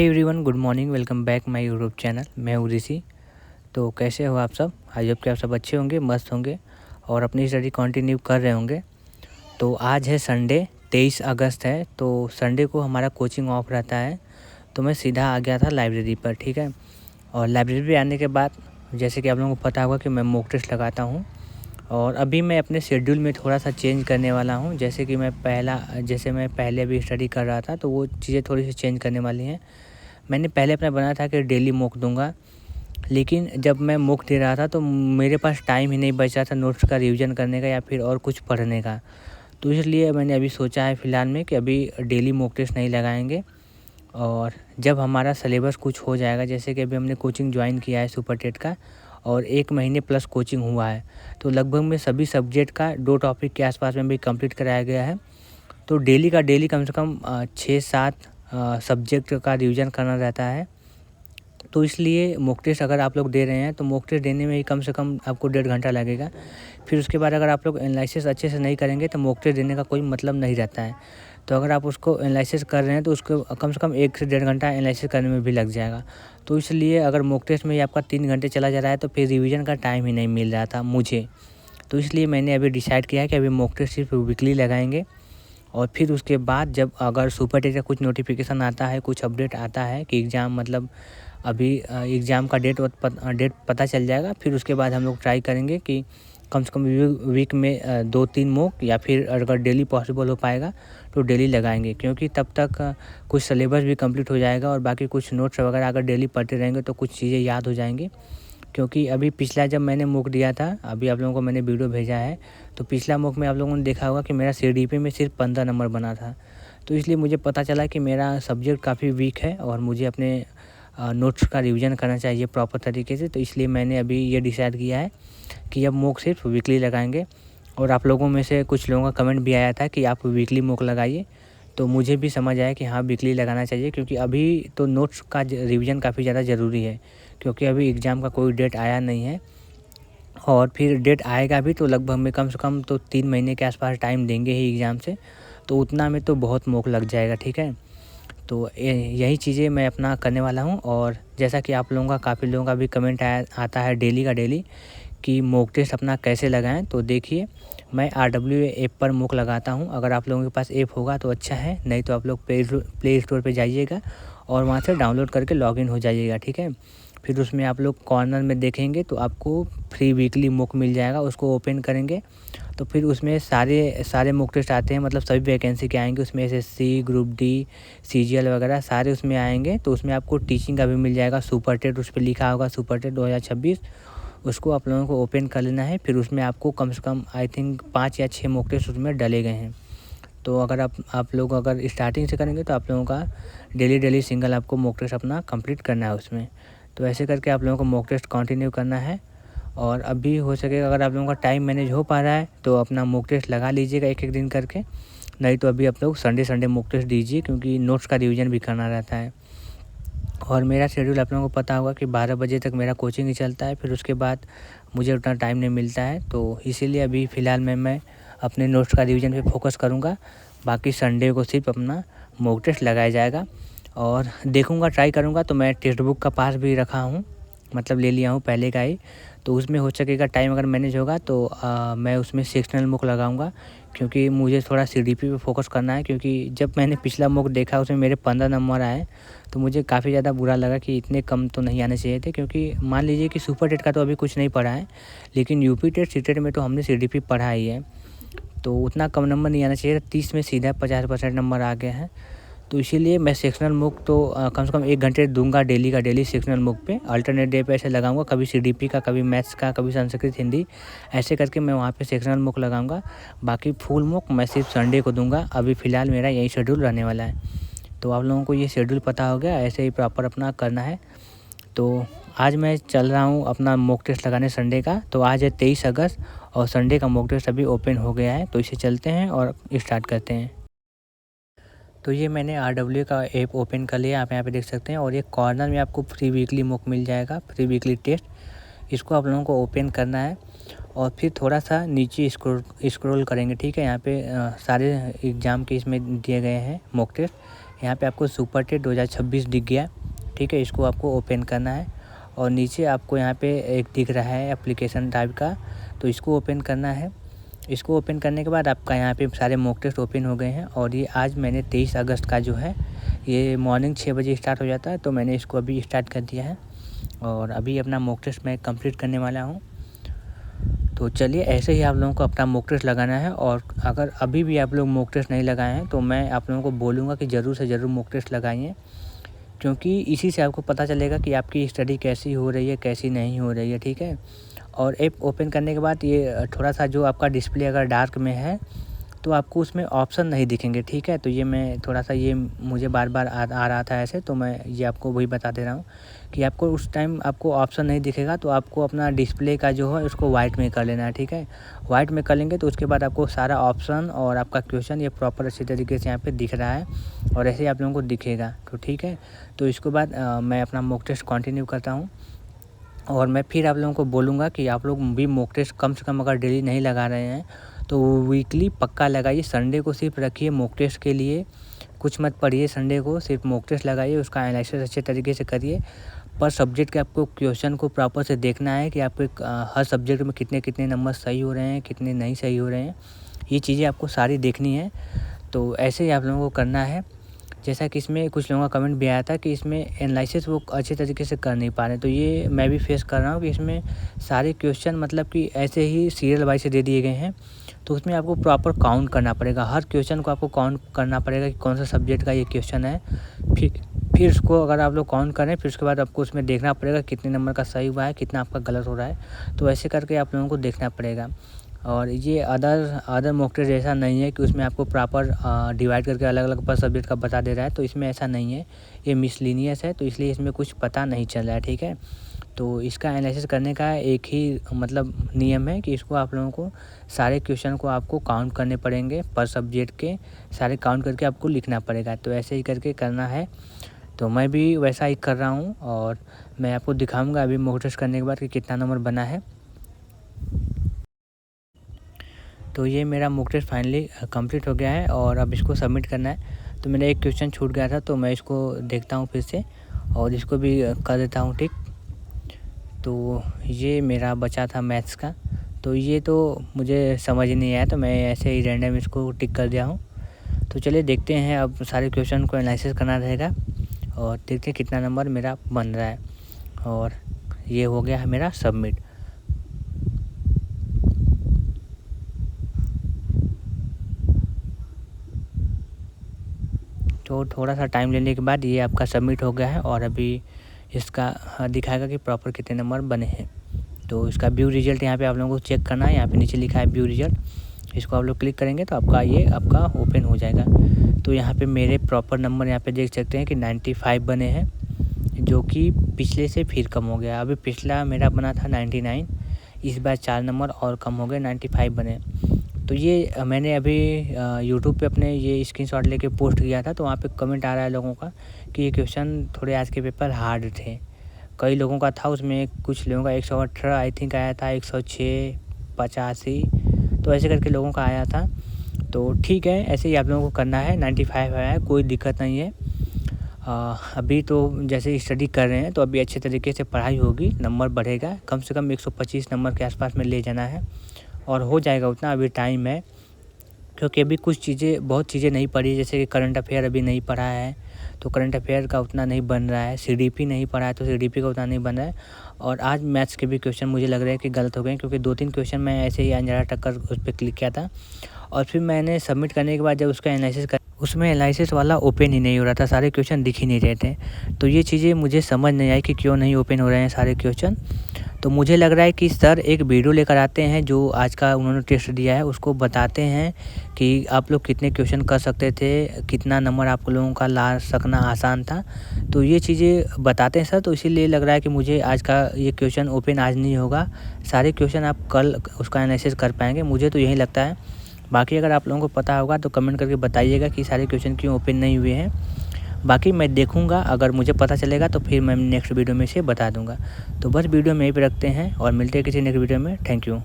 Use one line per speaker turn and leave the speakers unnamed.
Hey everyone, good morning. Welcome back my YouTube channel. मैं हूँ ऋषि। तो कैसे हो आप सब? आई होप कि आप सब अच्छे होंगे, मस्त होंगे और अपनी स्टडी कंटिन्यू कर रहे होंगे। तो आज है संडे, 23 अगस्त है। तो संडे को हमारा कोचिंग ऑफ रहता है। तो मैं सीधा आ गया था लाइब्रेरी पर, ठीक है। और लाइब्रेरी पे आने के बाद जैसे कि आप लोगों को पता होगा कि मैं मॉक टेस्ट लगाता हूँ। और अभी मैं अपने शेड्यूल में थोड़ा सा चेंज करने वाला हूँ। जैसे मैं पहले भी स्टडी कर रहा था, तो वो चीज़ें थोड़ी सी चेंज करने वाली हैं। मैंने पहले अपना बनाया था कि डेली मॉक दूंगा, लेकिन जब मैं मॉक दे रहा था तो मेरे पास टाइम ही नहीं बचा था नोट्स का रिवीजन करने का या फिर और कुछ पढ़ने का। तो इसलिए मैंने अभी सोचा है फ़िलहाल में कि अभी डेली मॉक टेस्ट नहीं लगाएंगे। और जब हमारा सिलेबस कुछ हो जाएगा, जैसे कि अभी हमने कोचिंग ज्वाइन किया है सुपर टेट का और 1 महीने प्लस कोचिंग हुआ है, तो लगभग में सभी सब्जेक्ट का 2 टॉपिक के आसपास में भी कंप्लीट कराया गया है। तो डेली का डेली कम से कम 6-7 सब्जेक्ट का रिवीजन करना रहता है। तो इसलिए मॉक टेस्ट अगर आप लोग दे रहे हैं तो मॉक टेस्ट देने में ही कम से कम आपको 1.5 घंटा लगेगा। फिर उसके बाद अगर आप लोग एनालिसिस अच्छे से नहीं करेंगे तो मॉक टेस्ट देने का कोई मतलब नहीं रहता है। तो अगर आप उसको एनालिसिस कर रहे हैं तो उसको कम से कम 1 से 1.5 घंटा एनालिसिस करने में भी लग जाएगा। तो इसलिए अगर मॉक टेस्ट में ही आपका 3 घंटे चला जा रहा है तो फिर रिवीजन का टाइम ही नहीं मिल रहा था मुझे। तो इसलिए मैंने अभी डिसाइड किया है कि अभी मॉक टेस्ट सिर्फ वीकली लगाएंगे। और फिर उसके बाद जब अगर सुपर टेट का कुछ नोटिफिकेशन आता है, कुछ अपडेट आता है कि एग्ज़ाम मतलब अभी एग्ज़ाम का डेट पता चल जाएगा, फिर उसके बाद हम लोग ट्राई करेंगे कि कम से कम वीक में 2-3 मॉक या फिर अगर डेली पॉसिबल हो पाएगा तो डेली लगाएंगे। क्योंकि तब तक कुछ सिलेबस भी कंप्लीट हो जाएगा और बाकी कुछ नोट्स वगैरह अगर डेली पढ़ते रहेंगे तो कुछ चीज़ें याद हो जाएंगी। क्योंकि अभी पिछला जब मैंने मॉक दिया था, अभी आप लोगों को मैंने वीडियो भेजा है, तो पिछला मॉक में आप लोगों ने देखा होगा कि मेरा सीडीपी में सिर्फ 15 नंबर बना था। तो इसलिए मुझे पता चला कि मेरा सब्जेक्ट काफ़ी वीक है और मुझे अपने नोट्स का रिवीजन करना चाहिए प्रॉपर तरीके से। तो इसलिए मैंने अभी ये डिसाइड किया है कि अब मॉक सिर्फ वीकली लगाएंगे। और आप लोगों में से कुछ लोगों का कमेंट भी आया था कि आप वीकली मॉक लगाइए, तो मुझे भी समझ आया कि हाँ, वीकली लगाना चाहिए। क्योंकि अभी तो नोट्स का रिवीजन काफ़ी ज़्यादा ज़रूरी है, क्योंकि अभी एग्ज़ाम का कोई डेट आया नहीं है। और फिर डेट आएगा भी तो लगभग में कम से कम तो 3 महीने के आसपास टाइम देंगे ही एग्ज़ाम से, तो उतना में तो बहुत मॉक लग जाएगा, ठीक है। तो यही चीज़ें मैं अपना करने वाला हूँ। और जैसा कि आप लोगों का काफ़ी लोगों का भी कमेंट आता है डेली का डेली कि मॉक टेस्ट अपना कैसे लगाएं। तो देखिए, मैं RWA ऐप पर मॉक लगाता हूं। अगर आप लोगों के पास ऐप होगा तो अच्छा है, नहीं तो आप लोग प्ले स्टोर पे जाइएगा और वहां से डाउनलोड करके लॉगिन हो जाइएगा, ठीक है। फिर उसमें आप लोग कॉर्नर में देखेंगे तो आपको फ्री वीकली मॉक मिल जाएगा। उसको ओपन करेंगे तो फिर उसमें सारे मॉक टेस्ट आते हैं, मतलब सभी वैकेंसी के आएंगे उसमें। SSC, ग्रुप डी, CGL वगैरह सारे उसमें आएंगे। तो उसमें आपको टीचिंग का भी मिल जाएगा, सुपर टेट उस पर लिखा होगा, सुपर टेट 2026। उसको आप लोगों को ओपन कर लेना है। फिर उसमें आपको कम से कम आई थिंक 5 या 6 मॉक टेस्ट उसमें डाले गए हैं। तो अगर आप लोग अगर स्टार्टिंग से करेंगे तो आप लोगों का डेली सिंगल आपको मॉक टेस्ट अपना कंप्लीट करना है उसमें। तो ऐसे करके आप लोगों को मॉक टेस्ट कंटिन्यू करना है। और अभी हो सके अगर आप लोगों का टाइम मैनेज हो पा रहा है तो अपना मॉक टेस्ट लगा लीजिएगा एक दिन करके। नहीं तो अभी आप लोग संडे मॉक टेस्ट दीजिए, क्योंकि नोट्स का रिवीजन भी करना रहता है। और मेरा शेड्यूल आप लोगों को पता होगा कि 12 बजे तक मेरा कोचिंग ही चलता है। फिर उसके बाद मुझे उतना टाइम नहीं मिलता है। तो इसीलिए अभी फ़िलहाल में मैं अपने नोट्स का रिवीजन पे फोकस करूँगा। बाकी संडे को सिर्फ अपना मॉक टेस्ट लगाया जाएगा। और देखूँगा, ट्राई करूँगा। तो मैं टेक्स्ट बुक का पास भी रखा हूँ, मतलब ले लिया हूँ पहले का ही। तो उसमें हो सकेगा टाइम अगर मैनेज होगा तो मैं उसमें सेक्शनल मॉक लगाऊंगा। क्योंकि मुझे थोड़ा सीडीपी पे फोकस करना है। क्योंकि जब मैंने पिछला मॉक देखा उसमें मेरे 15 नंबर आए, तो मुझे काफ़ी ज़्यादा बुरा लगा कि इतने कम तो नहीं आने चाहिए थे। क्योंकि मान लीजिए कि सुपर टेट का तो अभी कुछ नहीं पढ़ा है, लेकिन यूपी टेट, सी टेट में तो हमने सीडीपी पढ़ा ही है। तो उतना कम नंबर नहीं आना चाहिए था। 30 में सीधा 50% नंबर आ गए हैं। तो इसीलिए मैं सेक्शनल मॉक तो कम से कम 1 घंटे दूंगा डेली का डेली सेक्शनल मॉक पे। अल्टरनेट डे पे ऐसे लगाऊंगा, कभी सीडीपी का, कभी मैथ्स का, कभी संस्कृत, हिंदी, ऐसे करके मैं वहाँ पे सेक्शनल मॉक लगाऊंगा। बाकी फुल मॉक मैं सिर्फ संडे को दूंगा। अभी फ़िलहाल मेरा यही शेड्यूल रहने वाला है। तो आप लोगों को ये शेड्यूल पता हो गया, ऐसे ही प्रॉपर अपना करना है। तो आज मैं चल रहा हूँ अपना मॉक टेस्ट लगाने संडे का। तो आज है 23 अगस्त और संडे का मॉक टेस्ट अभी ओपन हो गया है। तो इसे चलते हैं और स्टार्ट करते हैं। तो ये मैंने RWA का ऐप ओपन कर लिया, आप यहाँ पे देख सकते हैं। और ये कॉर्नर में आपको फ्री वीकली मॉक मिल जाएगा, फ्री वीकली टेस्ट। इसको आप लोगों को ओपन करना है और फिर थोड़ा सा नीचे स्क्रॉल करेंगे, ठीक है। यहाँ पे सारे एग्ज़ाम के इसमें दिए गए हैं मॉक टेस्ट। यहाँ पे आपको सुपर टेट 2026 दिख गया, ठीक है। इसको आपको ओपन करना है और नीचे आपको यहाँ पे एक दिख रहा है एप्लीकेशन टाइप का, तो इसको ओपन करना है। इसको ओपन करने के बाद आपका यहाँ पे सारे मॉक टेस्ट ओपन हो गए हैं और ये आज मैंने 23 अगस्त का जो है ये मॉर्निंग 6 बजे स्टार्ट हो जाता है, तो मैंने इसको अभी स्टार्ट कर दिया है और अभी अपना मॉक टेस्ट मैं कंप्लीट करने वाला हूँ। तो चलिए ऐसे ही आप लोगों को अपना मॉक टेस्ट लगाना है और अगर अभी भी आप लोग मॉक टेस्ट नहीं लगाए हैं तो मैं आप लोगों को बोलूँगा कि ज़रूर से ज़रूर मॉक टेस्ट लगाइए, क्योंकि इसी से आपको पता चलेगा कि आपकी स्टडी कैसी हो रही है, कैसी नहीं हो रही है, ठीक है। और ऐप ओपन करने के बाद ये थोड़ा सा जो आपका डिस्प्ले अगर डार्क में है तो आपको उसमें ऑप्शन नहीं दिखेंगे, ठीक है। तो ये मैं थोड़ा सा ये मुझे बार बार आ रहा था ऐसे, तो मैं ये आपको वही बता दे रहा हूँ कि आपको उस टाइम आपको ऑप्शन नहीं दिखेगा, तो आपको अपना डिस्प्ले का जो है उसको वाइट में कर लेना है, ठीक है। वाइट में कर लेंगे तो उसके बाद आपको सारा ऑप्शन और आपका क्वेश्चन ये प्रॉपर अच्छी तरीके से यहाँ पे दिख रहा है और ऐसे ही आप लोगों को दिखेगा, तो ठीक है। तो इसके बाद मैं अपना मॉक टेस्ट कंटिन्यू करता हूँ और मैं फिर आप लोगों को बोलूँगा कि आप लोग भी मॉक टेस्ट कम से कम अगर डेली नहीं लगा रहे हैं तो वीकली पक्का लगाइए। संडे को सिर्फ रखिए मॉक टेस्ट के लिए, कुछ मत पढ़िए संडे को, सिर्फ मॉक टेस्ट लगाइए, उसका एनालिसिस अच्छे तरीके से करिए। पर सब्जेक्ट के आपको क्वेश्चन को प्रॉपर से देखना है कि आपके हर सब्जेक्ट में कितने कितने नंबर सही हो रहे हैं, कितने नहीं सही हो रहे हैं, ये चीज़ें आपको सारी देखनी है। तो ऐसे ही आप लोगों को करना है। जैसा कि इसमें कुछ लोगों का कमेंट भी आया था कि इसमें एनालिसिस वो अच्छे तरीके से कर नहीं पा रहे, तो ये मैं भी फेस कर रहा हूँ कि इसमें सारे क्वेश्चन मतलब कि ऐसे ही सीरियल वाइज से दे दिए गए हैं, तो उसमें आपको प्रॉपर काउंट करना पड़ेगा। हर क्वेश्चन को आपको काउंट करना पड़ेगा कि कौन सा सब्जेक्ट का ये क्वेश्चन है। फिर उसको अगर आप लोग काउंट करें फिर उसके बाद आपको उसमें देखना पड़ेगा कितने नंबर का सही हुआ है, कितना आपका गलत हो रहा है, तो ऐसे करके आप लोगों को देखना पड़ेगा। और ये अदर मॉक टेस्ट जैसा नहीं है कि उसमें आपको प्रॉपर डिवाइड करके अलग अलग पर सब्जेक्ट का बता दे रहा है, तो इसमें ऐसा नहीं है, ये मिसलिनियस है, तो इसलिए इसमें कुछ पता नहीं चल रहा है, ठीक है। तो इसका एनालिसिस करने का एक ही मतलब नियम है कि इसको आप लोगों को सारे क्वेश्चन को आपको काउंट करने पड़ेंगे, पर सब्जेक्ट के सारे काउंट करके आपको लिखना पड़ेगा, तो ऐसे ही करके करना है। तो मैं भी वैसा ही कर रहा हूँ और मैं आपको दिखाऊंगा अभी मॉक टेस्ट करने के बाद कि कितना नंबर बना है। तो ये मेरा मॉक टेस्ट फाइनली कंप्लीट हो गया है और अब इसको सबमिट करना है। तो मेरा एक क्वेश्चन छूट गया था, तो मैं इसको देखता हूँ फिर से और इसको भी कर देता हूँ टिक। तो ये मेरा बचा था मैथ्स का, तो ये तो मुझे समझ ही नहीं आया, तो मैं ऐसे ही रैंडम इसको टिक कर दिया हूँ। तो चलिए देखते हैं, अब सारे क्वेश्चन को एनालिसिस करना रहेगा और देखते हैं कितना नंबर मेरा बन रहा है। और ये हो गया है मेरा सबमिट। तो थोड़ा सा टाइम लेने के बाद ये आपका सबमिट हो गया है और अभी इसका दिखाएगा कि प्रॉपर कितने नंबर बने हैं। तो इसका व्यू रिजल्ट यहाँ पे आप लोगों को चेक करना है, यहाँ पे नीचे लिखा है व्यू रिजल्ट, इसको आप लोग क्लिक करेंगे तो आपका ओपन हो जाएगा। तो यहाँ पे मेरे प्रॉपर नंबर यहाँ पे देख सकते हैं कि 95 बने हैं, जो कि पिछले से फिर कम हो गया। अभी पिछला मेरा बना था 99, इस बार 4 नंबर और कम हो गए, 95 बने। तो ये मैंने अभी यूट्यूब पे अपने ये स्क्रीनशॉट लेके पोस्ट किया था, तो वहाँ पे कमेंट आ रहा है लोगों का कि ये क्वेश्चन थोड़े आज के पेपर हार्ड थे। कई लोगों का था उसमें, कुछ लोगों का 118 आई थिंक आया था, 106, 85, तो ऐसे करके लोगों का आया था। तो ठीक है, ऐसे ही आप लोगों को करना है। 95 आया है, कोई दिक्कत नहीं है। अभी तो जैसे स्टडी कर रहे हैं तो अभी अच्छे तरीके से पढ़ाई होगी, नंबर बढ़ेगा, कम से कम 125 नंबर के आसपास में ले जाना है और हो जाएगा उतना, अभी टाइम है। क्योंकि अभी बहुत चीज़ें नहीं पढ़ी, जैसे कि करंट अफेयर अभी नहीं पढ़ा है, तो करंट अफेयर का उतना नहीं बन रहा है। सीडीपी नहीं पढ़ा है तो सीडीपी का उतना नहीं बन रहा है। और आज मैथ्स के भी क्वेश्चन मुझे लग रहा है कि गलत हो गए, क्योंकि 2-3 क्वेश्चन मैं ऐसे ही अंजरा टक्कर उस पर क्लिक किया था और फिर मैंने सबमिट करने के बाद जब उसका एनालिसिस उसमें एनालिसिस वाला ओपन ही नहीं हो रहा था, सारे क्वेश्चन दिख ही नहीं रहे थे। तो ये चीज़ें मुझे समझ नहीं आई कि क्यों नहीं ओपन हो रहे हैं सारे क्वेश्चन। तो मुझे लग रहा है कि सर एक वीडियो लेकर आते हैं, जो आज का उन्होंने टेस्ट दिया है उसको बताते हैं कि आप लोग कितने क्वेश्चन कर सकते थे, कितना नंबर आप लोगों का ला सकना आसान था, तो ये चीज़ें बताते हैं सर। तो इसीलिए लग रहा है कि मुझे आज का ये क्वेश्चन ओपन आज नहीं होगा, सारे क्वेश्चन आप कल उसका एनालिसिस कर पाएंगे, मुझे तो यही लगता है। बाकी अगर आप लोगों को पता होगा तो कमेंट करके बताइएगा कि सारे क्वेश्चन क्यों ओपन नहीं हुए हैं। बाकी मैं देखूंगा, अगर मुझे पता चलेगा तो फिर मैं नेक्स्ट वीडियो में से बता दूंगा। तो बस वीडियो में यहीं पे रखते हैं और मिलते हैं किसी नेक्स्ट वीडियो में। Thank you.